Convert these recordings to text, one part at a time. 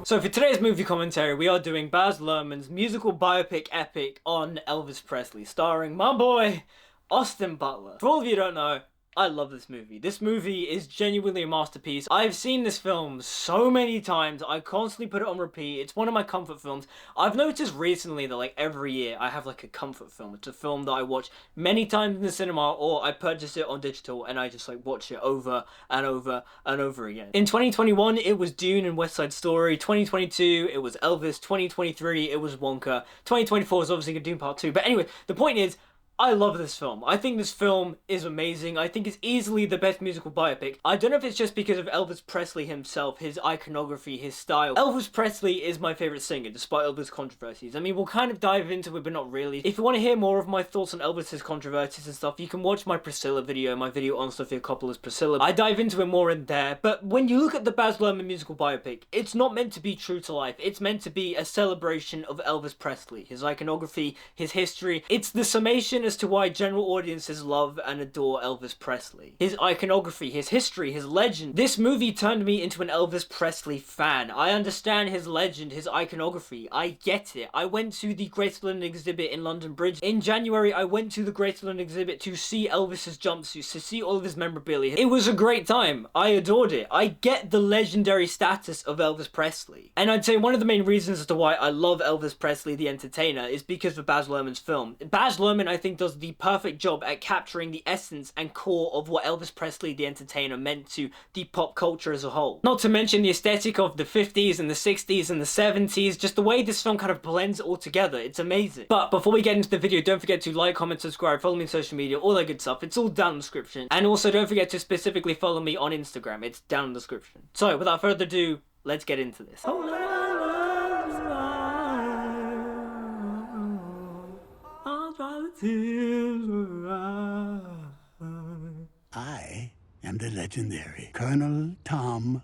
So for today's movie commentary, we are doing Baz Luhrmann's musical biopic epic on Elvis Presley, starring my boy, Austin Butler. For all of you who don't know, I love this movie. This movie is genuinely a masterpiece. I've seen this film so many times. I constantly put it on repeat. It's one of my comfort films. I've noticed recently that like every year I have like a comfort film. It's a film that I watch many times in the cinema, or I purchase it on digital and I just like watch it over and over and over again. In 2021, it was Dune and West Side Story. 2022, it was Elvis. 2023, it was Wonka. 2024 is obviously Dune Part 2. But anyway, the point is, I love this film. I think this film is amazing. I think it's easily the best musical biopic. I don't know if it's just because of Elvis Presley himself, his iconography, his style. Elvis Presley is my favourite singer, despite Elvis' controversies. I mean, we'll kind of dive into it, but not really. If you want to hear more of my thoughts on Elvis' controversies and stuff, you can watch my Priscilla video, my video on Sofia Coppola's Priscilla. I dive into it more in there, but when you look at the Baz Luhrmann musical biopic, it's not meant to be true to life. It's meant to be a celebration of Elvis Presley, his iconography, his history. It's the summation as to why general audiences love and adore Elvis Presley. His iconography, his history, his legend. This movie turned me into an Elvis Presley fan. I understand his legend, his iconography. I get it. I went to the Great London exhibit in London Bridge. In January, I went to the Great London exhibit to see Elvis's jumpsuits, to see all of his memorabilia. It was a great time. I adored it. I get the legendary status of Elvis Presley. And I'd say one of the main reasons as to why I love Elvis Presley the entertainer is because of Baz Luhrmann's film. Baz Luhrmann, I think, does the perfect job at capturing the essence and core of what Elvis Presley the entertainer meant to the pop culture as a whole. Not to mention the aesthetic of the 50s and the 60s and the 70s, just the way this film kind of blends it all together. It's amazing. But before we get into the video, don't forget to like, comment, subscribe, follow me on social media, all that good stuff. It's all down in the description. And also don't forget to specifically follow me on Instagram. It's down in the description. So without further ado, let's get into this. I am the legendary Colonel Tom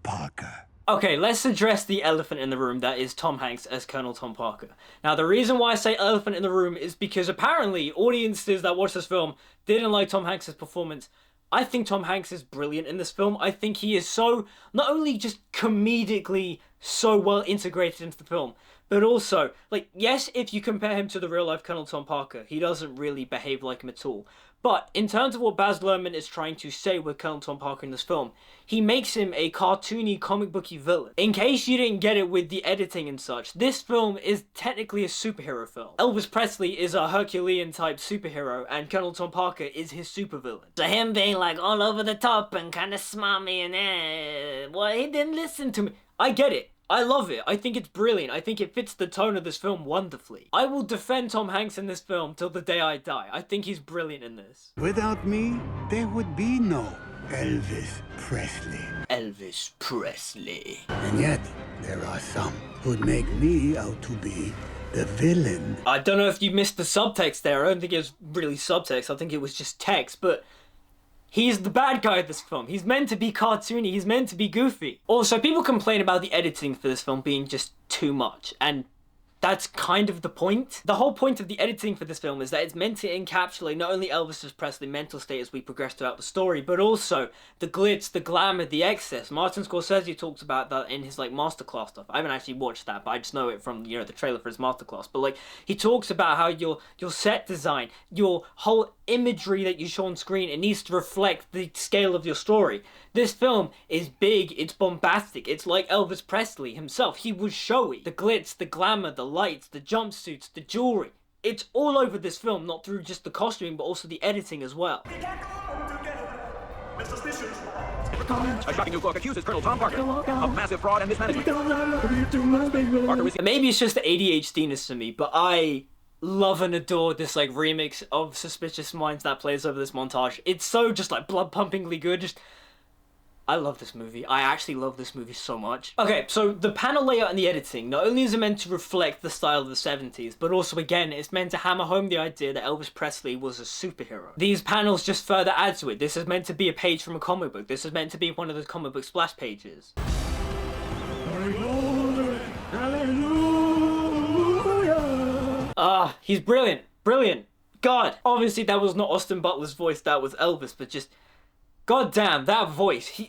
Parker. Okay, let's address the elephant in the room that is Tom Hanks as Colonel Tom Parker. Now, the reason why I say elephant in the room is because apparently audiences that watch this film didn't like Tom Hanks' performance. I think Tom Hanks is brilliant in this film. I think he is so, not only just comedically so well integrated into the film, but also, like, yes, if you compare him to the real-life Colonel Tom Parker, he doesn't really behave like him at all. But in terms of what Baz Luhrmann is trying to say with Colonel Tom Parker in this film, he makes him a cartoony, comic booky villain. In case you didn't get it with the editing and such, this film is technically a superhero film. Elvis Presley is a Herculean-type superhero, and Colonel Tom Parker is his supervillain. So him being like all over the top and kind of smarmy and well, he didn't listen to me. I get it. I love it. I think it's brilliant. I think it fits the tone of this film wonderfully. I will defend Tom Hanks in this film till the day I die. I think he's brilliant in this. Without me, there would be no Elvis Presley. Elvis Presley. And yet, there are some who'd make me out to be the villain. I don't know if you missed the subtext there. I don't think it was really subtext. I think it was just text, but he's the bad guy of this film. He's meant to be cartoony. He's meant to be goofy. Also, people complain about the editing for this film being just too much, and that's kind of the point. The whole point of the editing for this film is that it's meant to encapsulate not only Elvis Presley's mental state as we progress throughout the story, but also the glitz, the glamour, the excess. Martin Scorsese talks about that in his like masterclass stuff. I haven't actually watched that, but I just know it from, you know, the trailer for his masterclass. But like, he talks about how your set design, your whole imagery that you show on screen, it needs to reflect the scale of your story. This film is big, it's bombastic, it's like Elvis Presley himself. He was showy. The glitz, the glamour, the lights, the jumpsuits, the jewelry. It's all over this film, not through just the costuming, but also the editing as well. A shocking new book accuses Colonel Tom Parker of massive fraud and mismanagement. Maybe it's just the ADHDness to me, but I love and adore this like remix of Suspicious Minds that plays over this montage. It's so just like blood pumpingly good. I love this movie. I actually love this movie so much. Okay, so the panel layout and the editing, not only is it meant to reflect the style of the 70s, but also again, it's meant to hammer home the idea that Elvis Presley was a superhero. These panels just further add to it. This is meant to be a page from a comic book. This is meant to be one of those comic book splash pages. He's brilliant. Brilliant. God. Obviously, that was not Austin Butler's voice, that was Elvis, but just, god damn, that voice.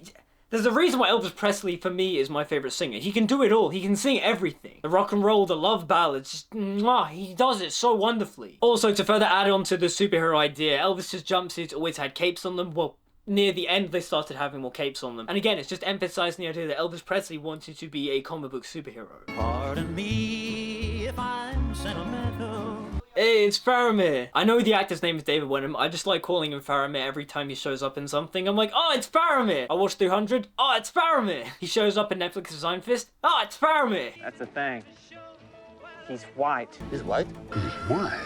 There's a reason why Elvis Presley, for me, is my favourite singer. He can do it all. He can sing everything. The rock and roll, the love ballads, just, mwah, he does it so wonderfully. Also, to further add on to the superhero idea, Elvis's jumpsuits always had capes on them. Well, near the end, they started having more capes on them. And again, it's just emphasizing the idea that Elvis Presley wanted to be a comic book superhero. Pardon me if I'm sentimental. Hey, it's Faramir. I know the actor's name is David Wenham. I just like calling him Faramir every time he shows up in something. I'm like, oh, it's Faramir. I watched 300. Oh, it's Faramir. He shows up in Netflix's Iron Fist. Oh, it's Faramir. That's the thing. He's white. He's white? He's white.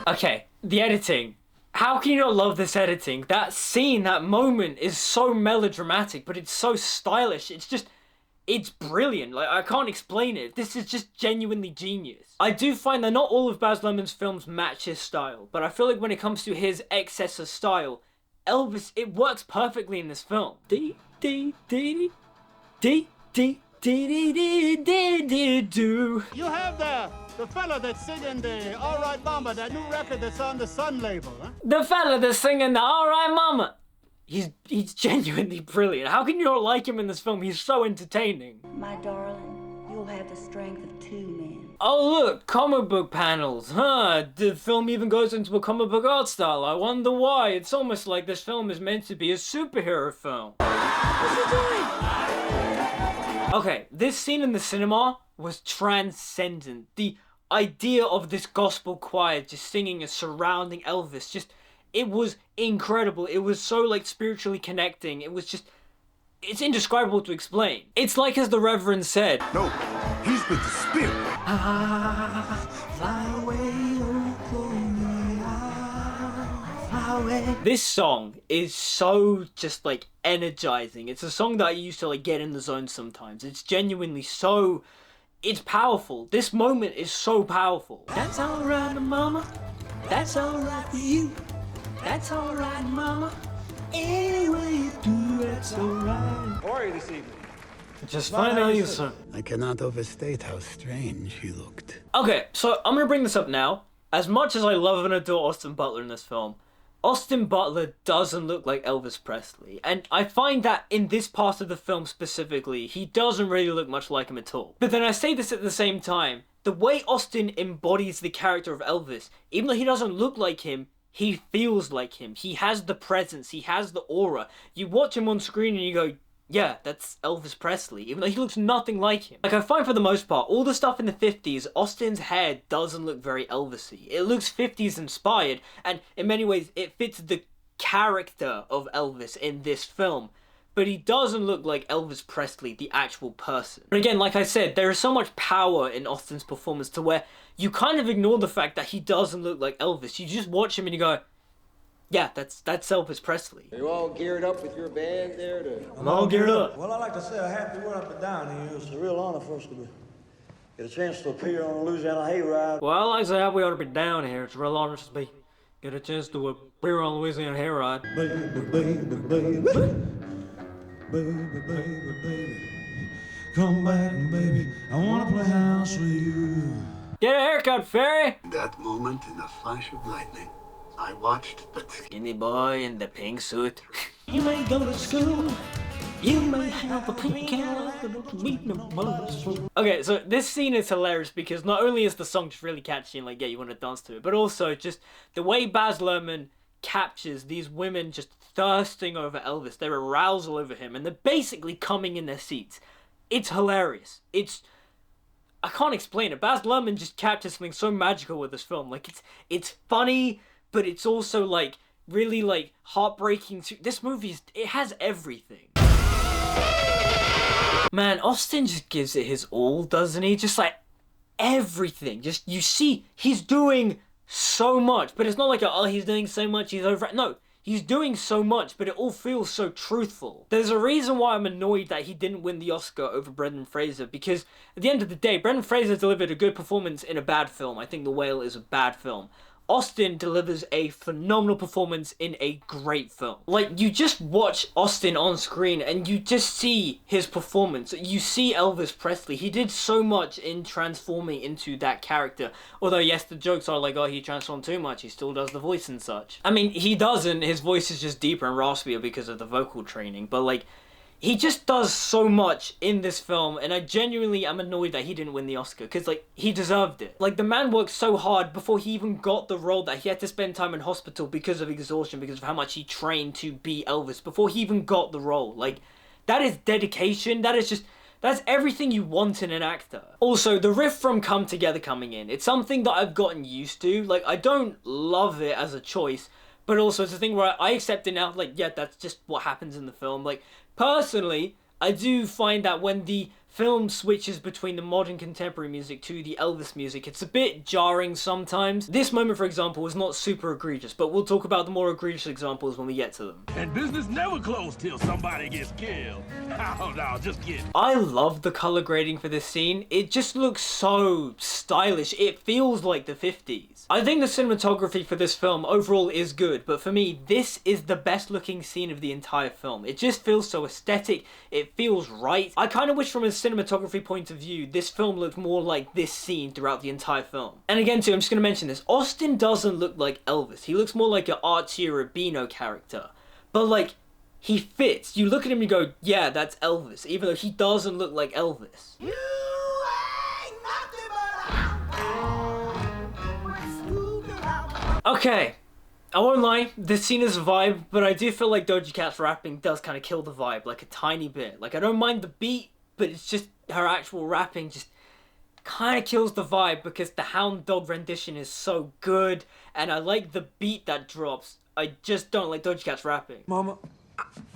Okay, the editing. How can you not love this editing? That scene, that moment is so melodramatic, but it's so stylish. It's brilliant. Like, I can't explain it. This is just genuinely genius. I do find that not all of Baz Luhrmann's films match his style, but I feel like when it comes to his excess of style, Elvis, it works perfectly in this film. Do. You have the fella that's singing the All Right Mama, that new record that's on the Sun label, huh? The fella that's singing the All Right Mama. He's genuinely brilliant. How can you not like him in this film? He's so entertaining. My darling, you'll have the strength of 2 men. Oh look, comic book panels. Huh, the film even goes into a comic book art style. I wonder why. It's almost like this film is meant to be a superhero film. What's he doing? Okay, this scene in the cinema was transcendent. The idea of this gospel choir just singing and surrounding Elvis, it was incredible. It was so, like, spiritually connecting. It was just, it's indescribable to explain. It's like as the Reverend said. No, he's with the spirit. Fly away, oh, fly away. This song is so just, like, energizing. It's a song that I used to, like, get in the zone sometimes. It's genuinely so, it's powerful. This moment is so powerful. That's alright, mama. That's alright for you. That's alright, mama. Any way you do, that's alright. How are you this evening? Just fine, how you, sir? I cannot overstate how strange he looked. Okay, so I'm gonna bring this up now. As much as I love and adore Austin Butler in this film, Austin Butler doesn't look like Elvis Presley. And I find that in this part of the film specifically, he doesn't really look much like him at all. But then I say this at the same time, the way Austin embodies the character of Elvis, even though he doesn't look like him, he feels like him. He has the presence. He has the aura. You watch him on screen and you go, yeah, that's Elvis Presley, even though he looks nothing like him. Like, I find for the most part, all the stuff in the 50s, Austin's hair doesn't look very Elvis-y. It looks 50s inspired, and in many ways, it fits the character of Elvis in this film. But he doesn't look like Elvis Presley, the actual person. But again, like I said, there is so much power in Austin's performance to where you kind of ignore the fact that he doesn't look like Elvis. You just watch him and you go, yeah, that's Elvis Presley. Are you all geared up with your band there? I'm all geared up. Well, I like to say a happy word up and down here. It's a real honor for us to get a chance to appear on a Louisiana hayride. Well, I say we ought to be down here. It's a real honor to be. Get a chance to appear on Louisiana hayride. Baby, baby, baby. Baby, baby, baby. Come back, baby. I want to play house with you. Get a haircut, Fairy! In that moment, in a flash of lightning, I watched the Skinny boy in the pink suit. You may go to school. You may have a pink Cadillac, but don't meet no mothers. Okay, so this scene is hilarious because not only is the song just really catchy and like, yeah, you want to dance to it, but also just the way Baz Luhrmann captures these women just thirsting over Elvis, their arousal over him, and they're basically coming in their seats. It's hilarious. I can't explain it. Baz Luhrmann just captures something so magical with this film. Like, it's funny, but it's also like really like heartbreaking. This movie it has everything. Man, Austin just gives it his all, doesn't he? Just like everything. Just, you see, he's doing so much, but it's not like, oh, he's doing so much, he's over. No, he's doing so much, but it all feels so truthful. There's a reason why I'm annoyed that he didn't win the Oscar over Brendan Fraser, because at the end of the day, Brendan Fraser delivered a good performance in a bad film. I think The Whale is a bad film. Austin delivers a phenomenal performance in a great film. Like, you just watch Austin on screen and you just see his performance. You see Elvis Presley. He did so much in transforming into that character. Although, yes, the jokes are like, oh, he transformed too much. He still does the voice and such. I mean, he doesn't. His voice is just deeper and raspier because of the vocal training. But, like, he just does so much in this film, and I genuinely am annoyed that he didn't win the Oscar, because, like, he deserved it. Like, the man worked so hard before he even got the role that he had to spend time in hospital because of exhaustion, because of how much he trained to be Elvis, before he even got the role. Like, that is dedication. That is just... That's everything you want in an actor. Also, the riff from Come Together coming in, it's something that I've gotten used to. Like, I don't love it as a choice, but also it's a thing where I accept it now. Like, yeah, that's just what happens in the film. Like, personally, I do find that when the film switches between the modern contemporary music to the Elvis music, it's a bit jarring sometimes. This moment, for example, was not super egregious, but we'll talk about the more egregious examples when we get to them. And business never closed till somebody gets killed. Oh, no, just kidding. I love the color grading for this scene. It just looks so stylish. It feels like the 50s. I think the cinematography for this film overall is good, but for me, this is the best looking scene of the entire film. It just feels so aesthetic. It feels right. I kind of wish from a cinematography point of view, this film looked more like this scene throughout the entire film. And again too, I'm just going to mention this, Austin doesn't look like Elvis. He looks more like an Archie Rubino character. But like, he fits. You look at him and you go, yeah, that's Elvis, even though he doesn't look like Elvis. Okay, I won't lie, this scene is a vibe, but I do feel like Doja Cat's rapping does kind of kill the vibe, like a tiny bit. Like, I don't mind the beat, but it's just her actual rapping just kind of kills the vibe, because the Hound Dog rendition is so good, and I like the beat that drops. I just don't like Doja Cat's rapping. Mama,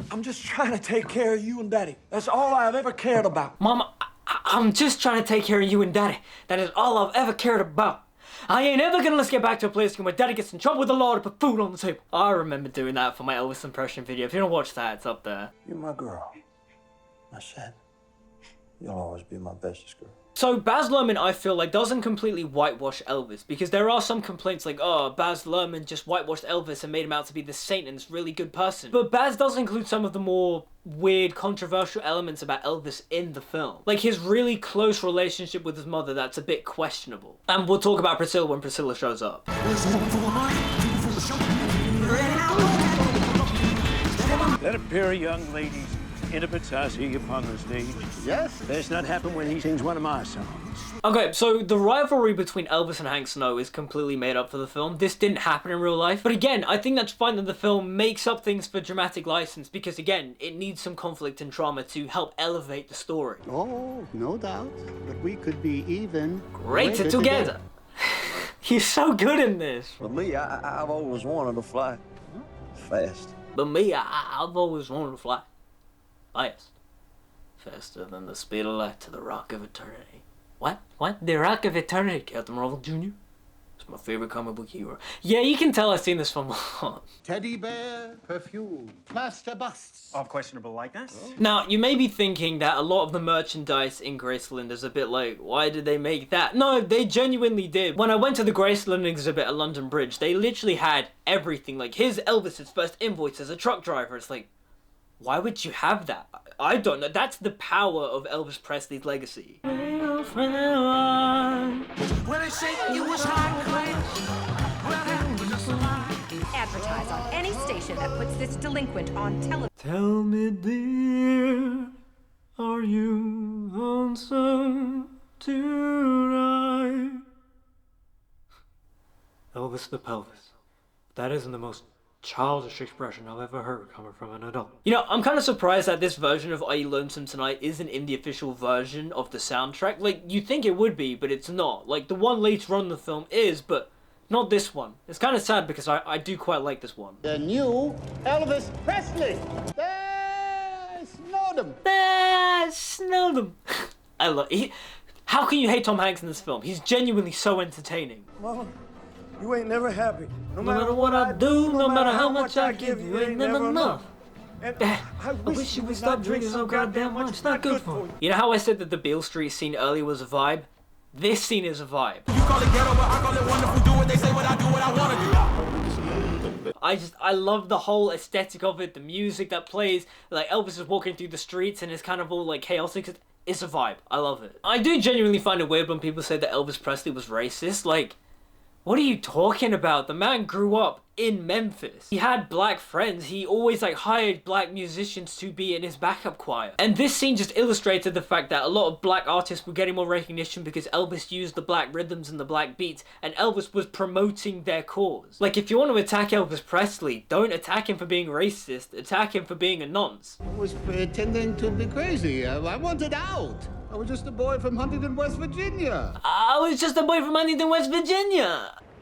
I'm just trying to take care of you and Daddy. That's all I've ever cared about. Mama, I'm just trying to take care of you and Daddy. That is all I've ever cared about. I ain't ever gonna let's get back to a place where Daddy gets in trouble with the law to put food on the table. I remember doing that for my Elvis impression video. If you don't watch that, it's up there. You're my girl. I said, you'll always be my bestest girl. So Baz Luhrmann, I feel like, doesn't completely whitewash Elvis, because there are some complaints like, oh, Baz Luhrmann just whitewashed Elvis and made him out to be this saint and this really good person. But Baz does include some of the more weird, controversial elements about Elvis in the film. Like his really close relationship with his mother that's a bit questionable. And we'll talk about Priscilla when Priscilla shows up. Let a pair of young ladies intimate as he upon the stage. Yes? Best not happen when he sings one of my songs. Okay, so the rivalry between Elvis and Hank Snow is completely made up for the film. This didn't happen in real life. But again, I think that's fine that the film makes up things for dramatic license, because again, it needs some conflict and trauma to help elevate the story. Oh, no doubt. But we could be even Greater together. He's so good in this. For me, I've always wanted to fly fast. But me, I've always wanted to fly fast. Faster than the speed of light to the rock of eternity. What? What? The Rock of Eternity, Captain Marvel Jr.? It's my favorite comic book hero. Yeah, you can tell I've seen this film a lot. Teddy bear, perfume, plaster busts. Of questionable likeness? Now, you may be thinking that a lot of the merchandise in Graceland is a bit like, why did they make that? No, they genuinely did. When I went to the Graceland exhibit at London Bridge, they literally had everything. Like, here's Elvis's first invoice as a truck driver. It's like, why would you have that? I don't know. That's the power of Elvis Presley's legacy. Advertise on any station that puts this delinquent on television. Tell me, dear, are you lonesome tonight? Elvis the Pelvis. That isn't the most childish expression I've ever heard coming from an adult. You know, I'm kind of surprised that this version of Are You Lonesome Tonight isn't in the official version of the soundtrack. Like, you'd think it would be, but it's not. Like, the one later on in the film is, but not this one. It's kind of sad because I do quite like this one. The new Elvis Presley. Snowdom. Snowdom. I love it. How can you hate Tom Hanks in this film? He's genuinely so entertaining. Mama, you ain't never happy. No matter what I do, no matter how much I give, you ain't never enough. And I wish you would stop drinking so goddamn much. It's not good for you. You know how I said that the Beale Street scene earlier was a vibe? This scene is a vibe. You call it ghetto, but I call it wonderful. Do what they say, what I do, what I want to do. I love the whole aesthetic of it, the music that plays. Like, Elvis is walking through the streets and it's kind of all like chaotic. It's a vibe. I love it. I do genuinely find it weird when people say that Elvis Presley was racist. Like, what are you talking about? The man grew up in Memphis. He had black friends. He always like hired black musicians to be in his backup choir. And this scene just illustrated the fact that a lot of black artists were getting more recognition because Elvis used the black rhythms and the black beats, and Elvis was promoting their cause. Like, if you want to attack Elvis Presley, don't attack him for being racist, attack him for being a nonce. I was pretending to be crazy. I wanted out. I was just a boy from Huntington, West Virginia.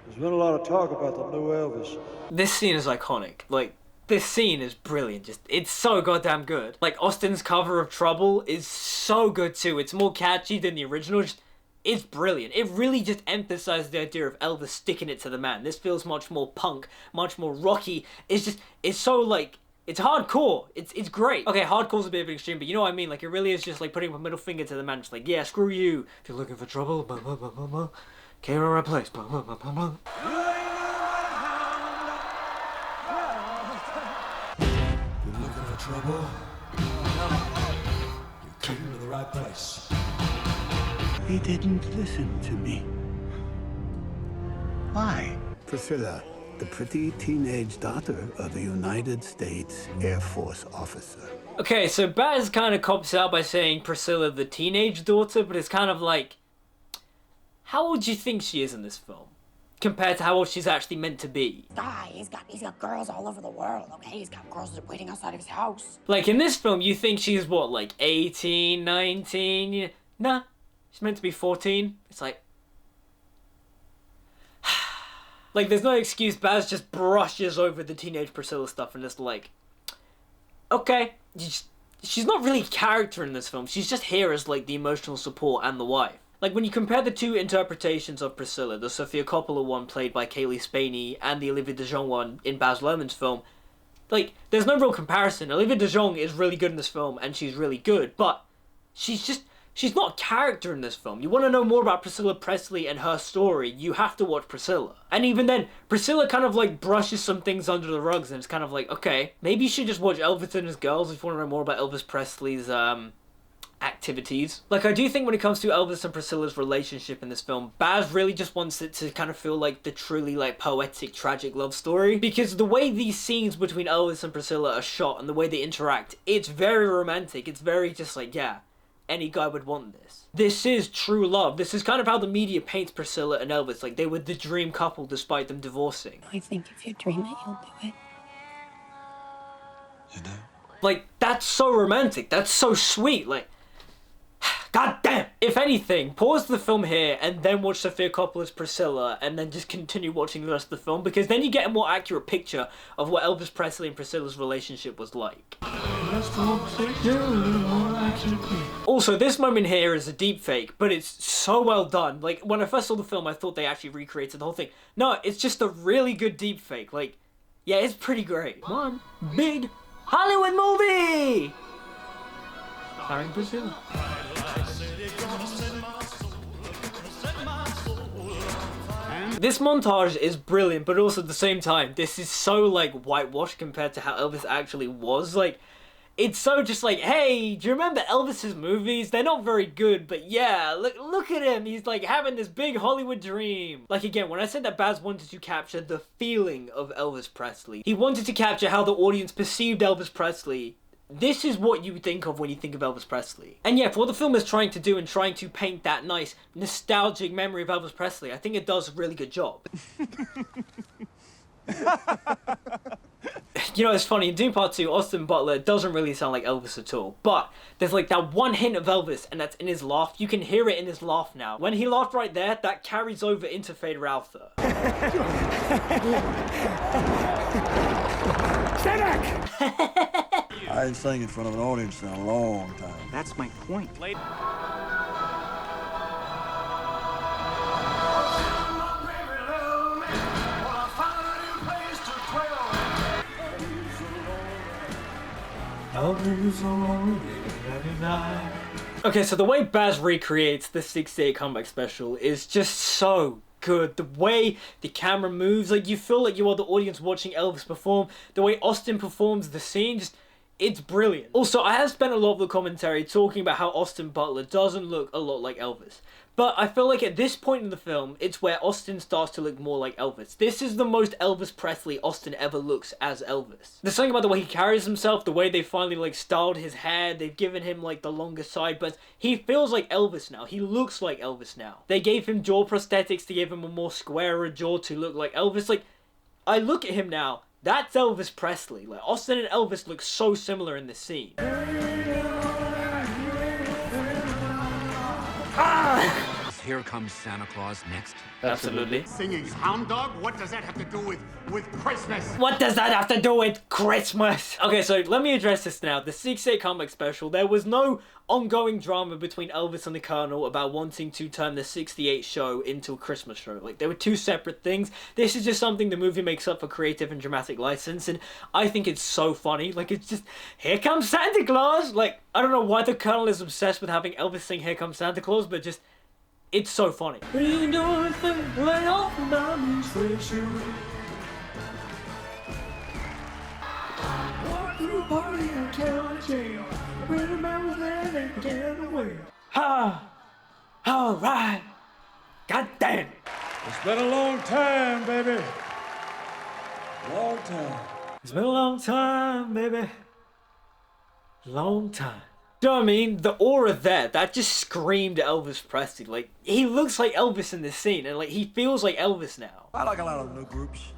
There's been a lot of talk about the new Elvis. This scene is iconic. Like, this scene is brilliant. Just, it's so goddamn good. Like, Austin's cover of Trouble is so good too. It's more catchy than the original. Just, it's brilliant. It really just emphasizes the idea of Elvis sticking it to the man. This feels much more punk, much more rocky. It's so like, it's hardcore. It's great. Okay, hardcore's a bit of an extreme, but you know what I mean? Like, it really is just like putting a middle finger to the man. Just like, yeah, screw you. If you're looking for trouble, blah, blah, blah, blah, blah. Came to the right place, blah, blah, blah, blah, blah. You're looking for trouble? You came to the right place. He didn't listen to me. Why? Priscilla, the pretty teenage daughter of a United States Air Force officer. Okay, so Baz kind of cops out by saying Priscilla the teenage daughter, but it's kind of like, how old do you think she is in this film compared to how old she's actually meant to be? Guy, he's got girls all over the world, okay? He's got girls that are waiting outside of his house. Like, in this film, you think she's what, like 18, 19? Nah, she's meant to be 14. It's like, like, there's no excuse. Baz just brushes over the teenage Priscilla stuff and just like, okay, she's not really a character in this film. She's just here as like the emotional support and the wife. Like, when you compare the two interpretations of Priscilla, the Sofia Coppola one played by Kaylee Spaney and the Olivia DeJonge one in Baz Luhrmann's film, like, there's no real comparison. Olivia DeJonge is really good in this film, and she's really good, but she's not a character in this film. You want to know more about Priscilla Presley and her story, you have to watch Priscilla. And even then, Priscilla kind of like brushes some things under the rugs, and it's kind of like, okay, maybe you should just watch Elvis and His Girls if you want to know more about Elvis Presley's, activities. Like, I do think when it comes to Elvis and Priscilla's relationship in this film, Baz really just wants it to kind of feel like the truly like poetic, tragic love story, because the way these scenes between Elvis and Priscilla are shot and the way they interact, it's very romantic. It's very just like, yeah, any guy would want this. This is true love. This is kind of how the media paints Priscilla and Elvis, like they were the dream couple despite them divorcing. I think if you dream it, you'll do it. You know? Like, that's so romantic. That's so sweet. Like, god damn! If anything, pause the film here and then watch Sofia Coppola's Priscilla and then just continue watching the rest of the film, because then you get a more accurate picture of what Elvis Presley and Priscilla's relationship was like. Also, this moment here is a deep fake, but it's so well done. Like, when I first saw the film, I thought they actually recreated the whole thing. No, it's just a really good deep fake. Like, yeah, it's pretty great. One big Hollywood movie! Starring Priscilla. This montage is brilliant, but also at the same time, this is so like whitewashed compared to how Elvis actually was. Like, it's so just like, hey, do you remember Elvis's movies? They're not very good, but yeah, look at him. He's like having this big Hollywood dream. Like, again, when I said that Baz wanted to capture the feeling of Elvis Presley, he wanted to capture how the audience perceived Elvis Presley. This is what you think of when you think of Elvis Presley. And yeah, for what the film is trying to do and trying to paint that nice, nostalgic memory of Elvis Presley, I think it does a really good job. You know, it's funny, in Doom Part 2, Austin Butler doesn't really sound like Elvis at all. But there's like that one hint of Elvis, and that's in his laugh. You can hear it in his laugh now. When he laughed right there, that carries over into Fade Routher. Stay back! I ain't sang in front of an audience in a long time. That's my point. Okay, so the way Baz recreates the 68 comeback special is just so good. The way the camera moves, like you feel like you are the audience watching Elvis perform. The way Austin performs the scene, just It's brilliant. Also, I have spent a lot of the commentary talking about how Austin Butler doesn't look a lot like Elvis. But I feel like at this point in the film, it's where Austin starts to look more like Elvis. This is the most Elvis Presley Austin ever looks as Elvis. There's something about the way he carries himself, the way they finally like styled his hair, they've given him like the longer sideburns. He feels like Elvis now. He looks like Elvis now. They gave him jaw prosthetics to give him a more squarer jaw to look like Elvis. Like, I look at him now, that's Elvis Presley. Like, Austin and Elvis look so similar in this scene. Here Comes Santa Claus next. Absolutely. Singing Hound Dog? What does that have to do with Christmas? What does that have to do with Christmas? Okay, so let me address this now. The 68 comeback special, there was no ongoing drama between Elvis and the Colonel about wanting to turn the 68 show into a Christmas show. Like, they were two separate things. This is just something the movie makes up for creative and dramatic license, and I think it's so funny. Like, it's just, here comes Santa Claus! Like, I don't know why the Colonel is obsessed with having Elvis sing Here Comes Santa Claus, but just, it's so funny. Alright. God damn. It's been a long time, baby. Long time. It's been a long time, baby. Long time. Do you know what I mean? The aura there, that just screamed Elvis Presley. Like, he looks like Elvis in this scene, and like, he feels like Elvis now. I like a lot of the new groups.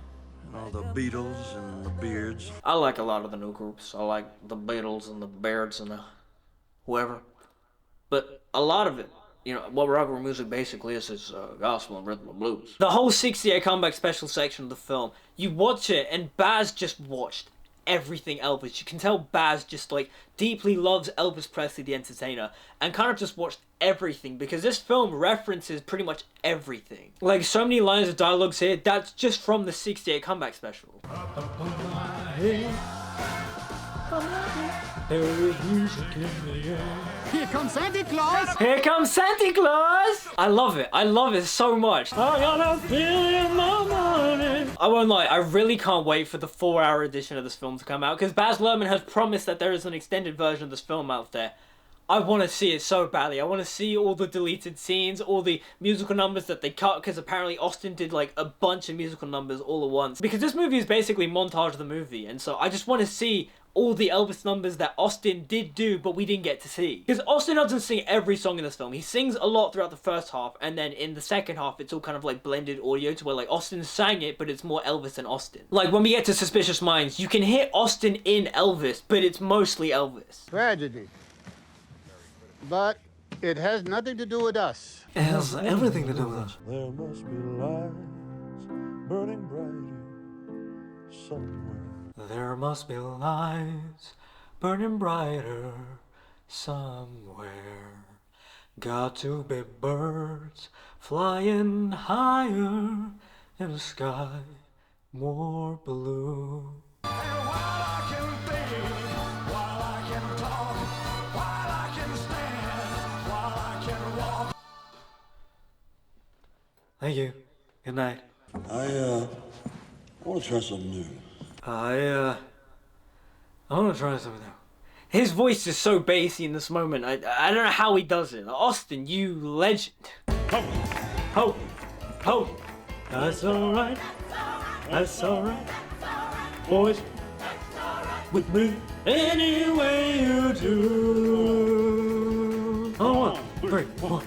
You know, the Beatles and the Beards. I like a lot of the new groups. I like the Beatles and the Beards and the whoever. But a lot of it, you know, what rock music basically is gospel and rhythm and blues. The whole 68 comeback special section of the film, you watch it and Baz just watched everything Elvis. You can tell Baz just like deeply loves Elvis Presley the entertainer and kind of just watched everything because this film references pretty much everything. Like so many lines of dialogues here, that's just from the 68 comeback special. Here comes Santa Claus! Here comes Santa Claus! I love it. I love it so much. I got a feeling in my morning. I won't lie, I really can't wait for the 4-hour edition of this film to come out because Baz Luhrmann has promised that there is an extended version of this film out there. I want to see it so badly. I want to see all the deleted scenes, all the musical numbers that they cut, because apparently Austin did like a bunch of musical numbers all at once. Because this movie is basically montage of the movie, and so I just want to see all the Elvis numbers that Austin did do, but we didn't get to see. Because Austin doesn't sing every song in this film. He sings a lot throughout the first half, and then in the second half, it's all kind of like blended audio to where like Austin sang it, but it's more Elvis than Austin. Like when we get to Suspicious Minds, you can hear Austin in Elvis, but it's mostly Elvis. Tragedy. But it has nothing to do with us. It has everything to do with us. There must be lights burning brighter somewhere. There must be lights burning brighter somewhere. Got to be birds flying higher in a sky more blue. And while I can think, while I can talk, while I can stand, while I can walk. Thank you. Good night. I want to try something new. I want to try something new. His voice is so bassy in this moment. I don't know how he does it. Austin, you legend. Ho, ho, ho. That's alright. That's alright. Boys, with me any way you do. Oh, 1, 3, 4.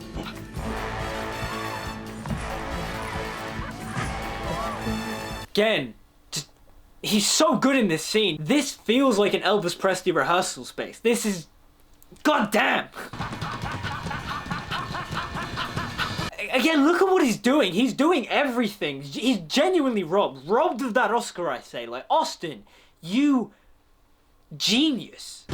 Again. He's so good in this scene. This feels like an Elvis Presley rehearsal space. This is... goddamn! Again, look at what he's doing. He's doing everything. He's genuinely robbed. Robbed of that Oscar, I say. Like, Austin, you... genius.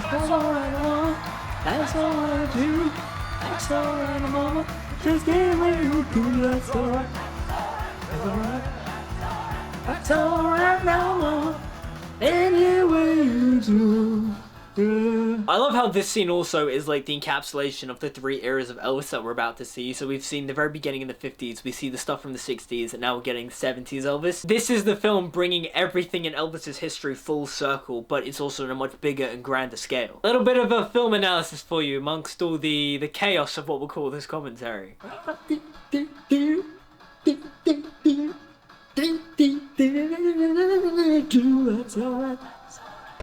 That's alright, mama. That's alright, too. That's alright, mama. Just give me a good, that's alright. That's alright now, Mama. Any way you do. I I love how this scene also is like the encapsulation of the 3 eras of Elvis that we're about to see. So we've seen the very beginning in the 50s, we see the stuff from the 60s, and now we're getting 70s Elvis. This is the film bringing everything in Elvis's history full circle, but it's also on a much bigger and grander scale. A little bit of a film analysis for you amongst all the chaos of what we'll call this commentary.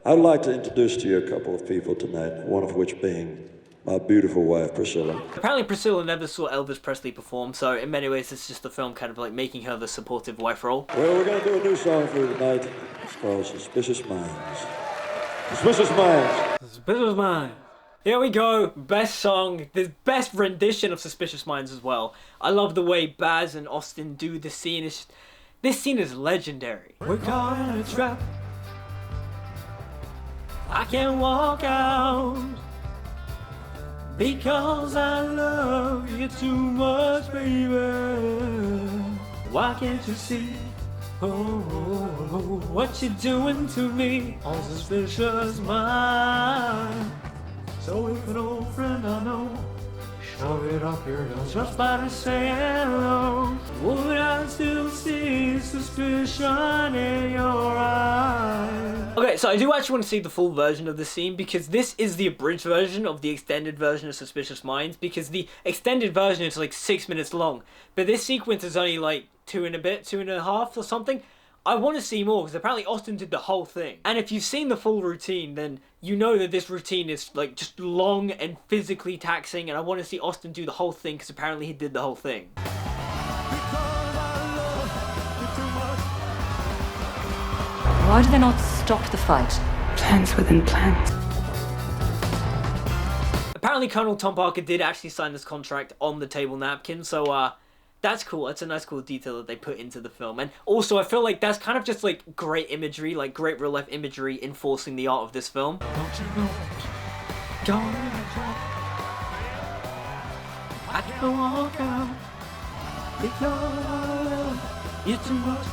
I'd like to introduce to you a couple of people tonight, one of which being my beautiful wife, Priscilla. Apparently Priscilla never saw Elvis Presley perform, so in many ways it's just the film kind of like making her the supportive wife role. Well, we're going to do a new song for you tonight. It's called Suspicious Minds. Suspicious Minds. Suspicious Minds. Here we go, best song, the best rendition of Suspicious Minds as well. I love the way Baz and Austin do the scene. This scene is legendary. We're caught in a trap. I can't walk out because I love you too much, baby. Why can't you see what you're doing to me? On suspicious mind. So if an old friend I know shove it up your nose just by to say hello, would I still see suspicion in your eyes? Okay, so I do actually want to see the full version of the scene because this is the abridged version of the extended version of Suspicious Minds, because the extended version is like 6 minutes long, but this sequence is only like 2.5 or something. I want to see more because apparently Austin did the whole thing. And if you've seen the full routine, then you know that this routine is like just long and physically taxing, and I want to see Austin do the whole thing because apparently he did the whole thing. Why do they not stop the fight? Plans within plans. Apparently Colonel Tom Parker did actually sign this contract on the table napkin, so that's cool. That's a nice cool detail that they put into the film. And also I feel like that's kind of just like great imagery, like great real life imagery enforcing the art of this film. Don't you know? Don't I can't walk out because you're too much.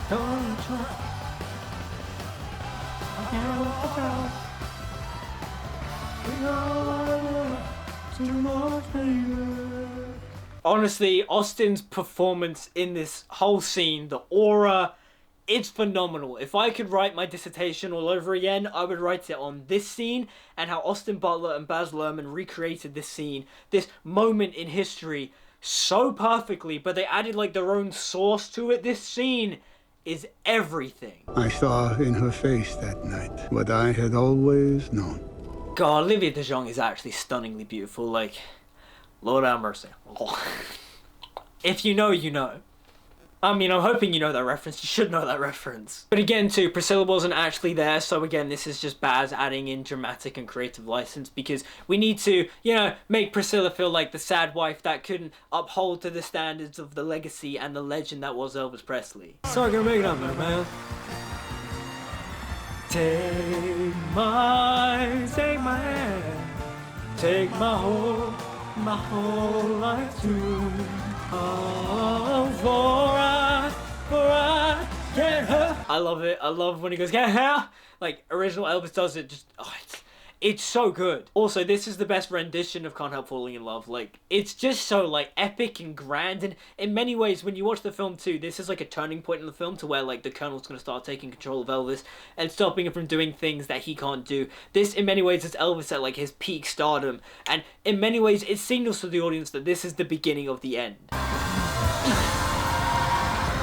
Don't try. I can't walk out because too much, baby. Honestly, Austin's performance in this whole scene, the aura, it's phenomenal. If I could write my dissertation all over again, I would write it on this scene and how Austin Butler and Baz Luhrmann recreated this scene, this moment in history, so perfectly, but they added like their own sauce to it. This scene is everything. I saw in her face that night what I had always known. God, Olivia DeJonge is actually stunningly beautiful, like, Lord have mercy. If you know, you know. I mean, I'm hoping you know that reference. You should know that reference. But again, too, Priscilla wasn't actually there, so again, this is just Baz adding in dramatic and creative license because we need to, you know, make Priscilla feel like the sad wife that couldn't uphold to the standards of the legacy and the legend that was Elvis Presley. So I can make it up there, man. Take my hand, take my whole life too. Oh, for I can't help. I love it. I love when he goes, can't help. Like, original Elvis does it just, oh, it's so good. Also, this is the best rendition of Can't Help Falling in Love. Like, it's just so, like, epic and grand. And in many ways, when you watch the film, too, this is, like, a turning point in the film to where, like, the Colonel's going to start taking control of Elvis and stopping him from doing things that he can't do. This, in many ways, is Elvis at, like, his peak stardom. And in many ways, it signals to the audience that this is the beginning of the end.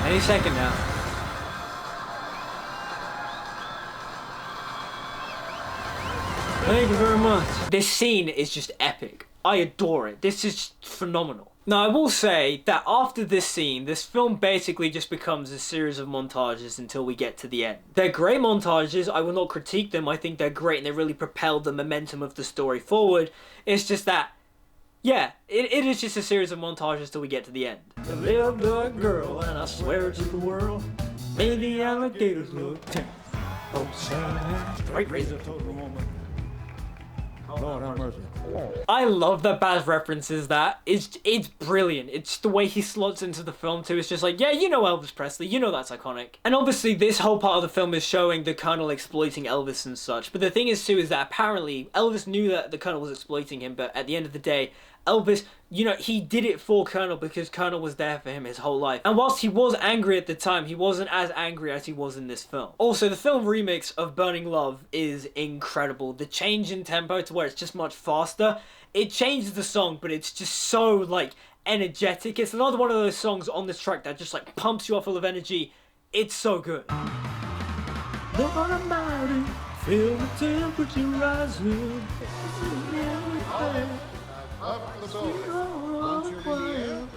Any second now. Thank you very much. This scene is just epic. I adore it. This is phenomenal. Now, I will say that after this scene, this film basically just becomes a series of montages until we get to the end. They're great montages. I will not critique them. I think they're great and they really propel the momentum of the story forward. It's just that, yeah, it is just a series of montages till we get to the end. I lived a girl and I swear to the world, made the alligators look tame. Oh, sad. Great reason. Lord have mercy. I love that Baz references that. It's brilliant. It's the way he slots into the film too. It's just like, yeah, you know Elvis Presley, you know that's iconic. And obviously this whole part of the film is showing the Colonel exploiting Elvis and such. But the thing is too is that apparently Elvis knew that the Colonel was exploiting him, but at the end of the day, Elvis, you know, he did it for Colonel because Colonel was there for him his whole life. And whilst he was angry at the time, he wasn't as angry as he was in this film. Also, the film remix of Burning Love is incredible. The change in tempo to where it's just much faster, it changes the song, but it's just so, like, energetic. It's another one of those songs on this track that just, like, pumps you up full of energy. It's so good. Lord Almighty, feel the temperature rising.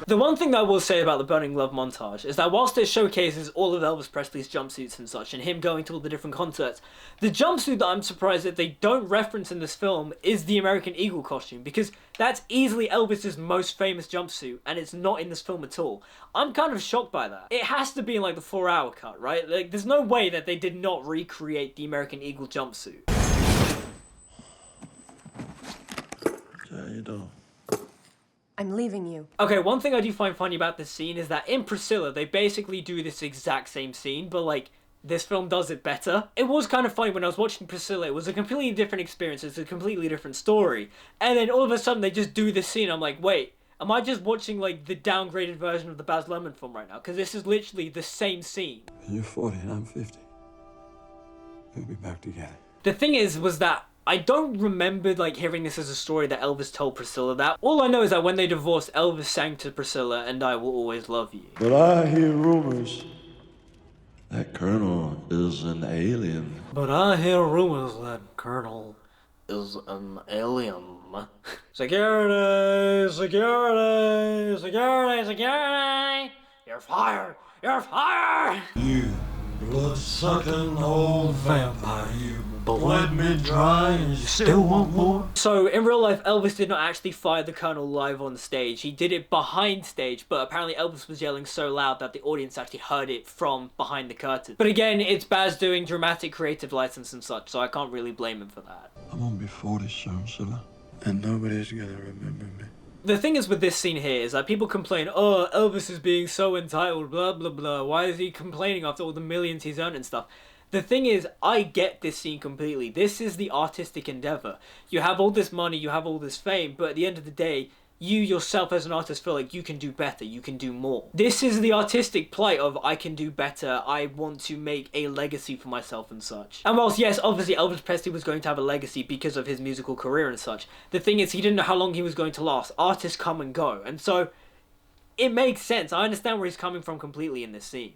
The one thing that I will say about the Burning Love montage is that whilst it showcases all of Elvis Presley's jumpsuits and such, and him going to all the different concerts, the jumpsuit that I'm surprised that they don't reference in this film is the American Eagle costume, because that's easily Elvis's most famous jumpsuit, and it's not in this film at all. I'm kind of shocked by that. It has to be in like the 4-hour cut, right? Like, there's no way that they did not recreate the American Eagle jumpsuit. How you doing? I'm leaving you. Okay, one thing I do find funny about this scene is that in Priscilla, they basically do this exact same scene, but like, this film does it better. It was kind of funny when I was watching Priscilla, it was a completely different experience, it's a completely different story. And then all of a sudden they just do this scene, I'm like, wait, am I just watching like the downgraded version of the Baz Luhrmann film right now? Because this is literally the same scene. You're 40 and I'm 50. We'll be back together. The thing was that I don't remember like hearing this as a story that Elvis told Priscilla that. All I know is that when they divorced, Elvis sang to Priscilla, "And I Will Always Love You." But I hear rumors that Colonel is an alien. But I hear rumors that Colonel is an alien. Security, security, security, security! You're fired! You're fired! You blood-sucking old vampire, you bled me dry and you still want more? So, in real life, Elvis did not actually fire the Colonel live on stage. He did it behind stage, but apparently Elvis was yelling so loud that the audience actually heard it from behind the curtain. But again, it's Baz doing dramatic creative license and such, so I can't really blame him for that. I'm gonna be 40 soon, Silla, and nobody's gonna remember me. The thing is with this scene here is that people complain, oh, Elvis is being so entitled, blah, blah, blah. Why is he complaining after all the millions he's earned and stuff? The thing is, I get this scene completely. This is the artistic endeavor. You have all this money, you have all this fame, but at the end of the day, you yourself as an artist feel like you can do better, you can do more. This is the artistic plight of I can do better, I want to make a legacy for myself and such. And whilst yes, obviously Elvis Presley was going to have a legacy because of his musical career and such, the thing is he didn't know how long he was going to last. Artists come and go, and so it makes sense. I understand where he's coming from completely in this scene.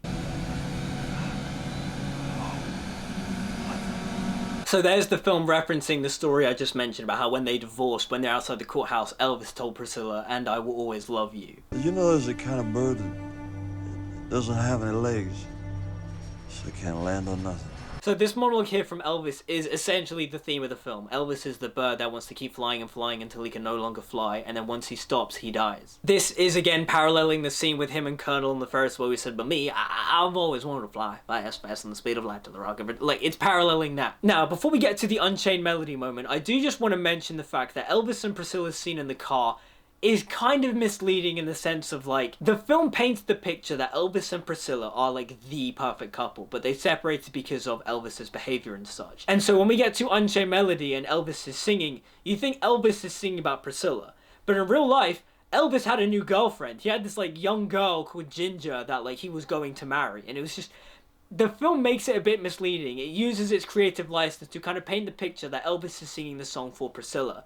So there's the film referencing the story I just mentioned about how when they divorced, when they're outside the courthouse, Elvis told Priscilla, "And I will always love you." You know there's a kind of bird that doesn't have any legs, so it can't land on nothing. So this monologue here from Elvis is essentially the theme of the film. Elvis is the bird that wants to keep flying and flying until he can no longer fly, and then once he stops, he dies. This is again paralleling the scene with him and Colonel in the Ferris where we said, but me, I've always wanted to fly fast than the speed of light to the rocket. But like, it's paralleling that. Now, before we get to the Unchained Melody moment, I do just want to mention the fact that Elvis and Priscilla's scene in the car is kind of misleading in the sense of like, the film paints the picture that Elvis and Priscilla are like the perfect couple, but they separated because of Elvis's behavior and such. And so when we get to Unchained Melody and Elvis is singing, you think Elvis is singing about Priscilla, but in real life, Elvis had a new girlfriend. He had this like young girl called Ginger that like he was going to marry, and it was just, the film makes it a bit misleading. It uses its creative license to kind of paint the picture that Elvis is singing the song for Priscilla,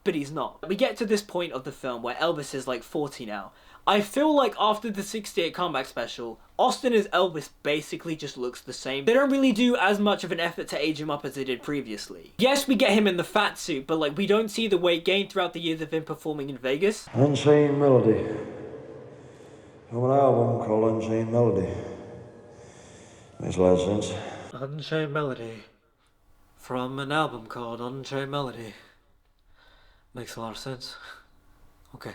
but he's not. We get to this point of the film where Elvis is like 40 now. I feel like after the 68 comeback special, Austin as Elvis basically just looks the same. They don't really do as much of an effort to age him up as they did previously. Yes, we get him in the fat suit, but like we don't see the weight gain throughout the years of him performing in Vegas. Unchained Melody. From an album called Unchained Melody. Makes a lot of sense. Unchained Melody. From an album called Unchained Melody. Makes a lot of sense. Okay.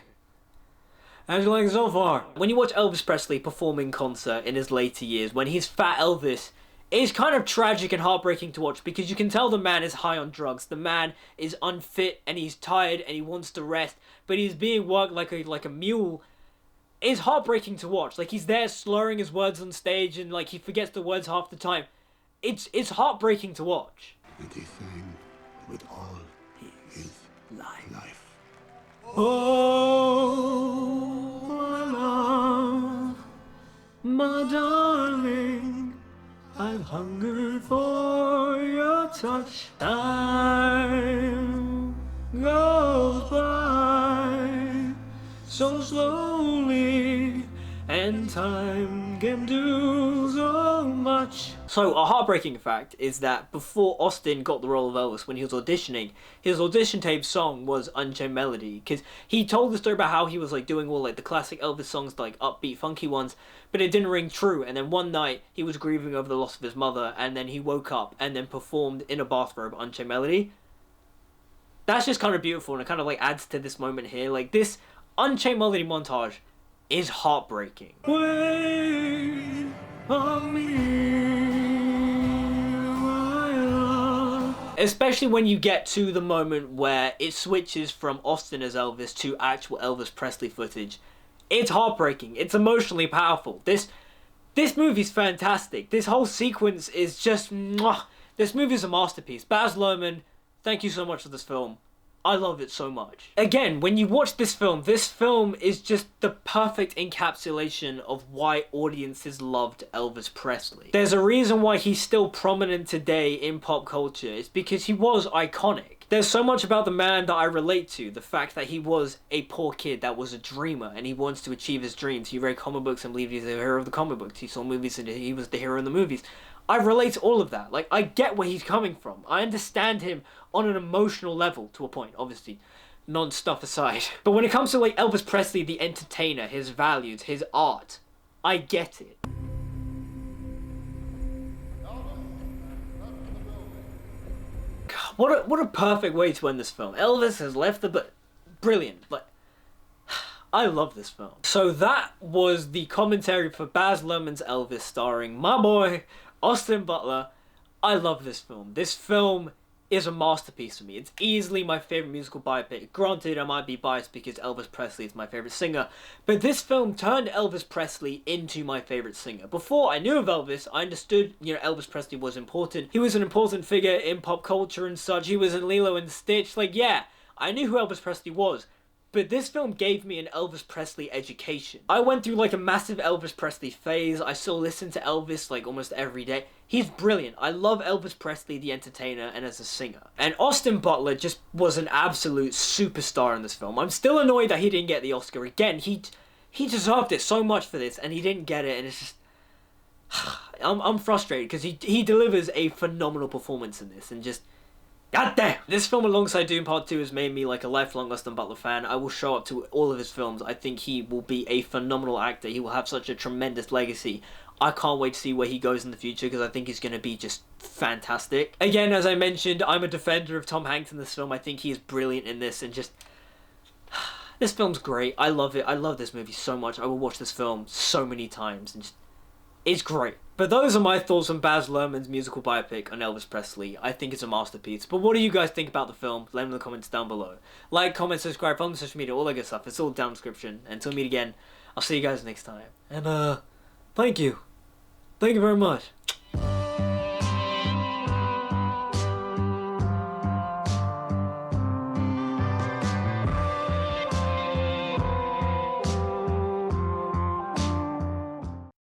How's you like so far? When you watch Elvis Presley perform in concert in his later years, when he's fat Elvis, is kind of tragic and heartbreaking to watch because you can tell the man is high on drugs. The man is unfit and he's tired and he wants to rest, but he's being worked like a mule. It's heartbreaking to watch. Like, he's there slurring his words on stage and like he forgets the words half the time. It's heartbreaking to watch. And he sang with all his life. Oh, my love, my darling, I've hungered for your touch. Time goes by so slowly, and time can do so much. So, a heartbreaking fact is that before Austin got the role of Elvis, when he was auditioning, his audition tape song was Unchained Melody, because he told the story about how he was like doing all like the classic Elvis songs, like upbeat, funky ones, but it didn't ring true. And then one night he was grieving over the loss of his mother, and then he woke up and then performed in a bathrobe Unchained Melody. That's just kind of beautiful, and it kind of like adds to this moment here. Like, this Unchained Melody montage is heartbreaking. Wait on me, my love. Especially when you get to the moment where it switches from Austin as Elvis to actual Elvis Presley footage. It's heartbreaking. It's emotionally powerful. This movie's fantastic. This whole sequence is just mwah. This movie's a masterpiece. Baz Luhrmann, thank you so much for this film. I love it so much. Again, when you watch this film is just the perfect encapsulation of why audiences loved Elvis Presley. There's a reason why he's still prominent today in pop culture. It's because he was iconic. There's so much about the man that I relate to. The fact that he was a poor kid that was a dreamer and he wants to achieve his dreams. He read comic books and believed he's the hero of the comic books. He saw movies and he was the hero in the movies. I relate to all of that. Like, I get where he's coming from. I understand him on an emotional level to a point, obviously, non-stuff aside. But when it comes to, like, Elvis Presley, the entertainer, his values, his art, I get it. God, what a perfect way to end this film. Elvis has left the... Brilliant. Like, I love this film. So that was the commentary for Baz Luhrmann's Elvis, starring my boy, Austin Butler. I love this film. This film is a masterpiece for me. It's easily my favorite musical biopic. Granted, I might be biased because Elvis Presley is my favorite singer, but this film turned Elvis Presley into my favorite singer. Before I knew of Elvis, I understood, Elvis Presley was important. He was an important figure in pop culture and such. He was in Lilo and Stitch. Like, yeah, I knew who Elvis Presley was. But this film gave me an Elvis Presley education. I went through like a massive Elvis Presley phase. I still listen to Elvis like almost every day. He's brilliant. I love Elvis Presley, the entertainer, and as a singer. And Austin Butler just was an absolute superstar in this film. I'm still annoyed that he didn't get the Oscar. Again, he deserved it so much for this, and he didn't get it, and it's just... I'm frustrated, because he delivers a phenomenal performance in this, and just... God damn! This film alongside Doom Part 2 has made me like a lifelong Austin Butler fan. I will show up to all of his films. I think he will be a phenomenal actor. He will have such a tremendous legacy. I can't wait to see where he goes in the future because I think he's going to be just fantastic. Again, as I mentioned, I'm a defender of Tom Hanks in this film. I think he is brilliant in this and just... This film's great. I love it. I love this movie so much. I will watch this film so many times and just... It's great. But those are my thoughts on Baz Luhrmann's musical biopic on Elvis Presley. I think it's a masterpiece. But what do you guys think about the film? Let me know in the comments down below. Like, comment, subscribe, follow me on social media, all that good stuff. It's all down in the description. Until we meet again, I'll see you guys next time. And, thank you. Thank you very much.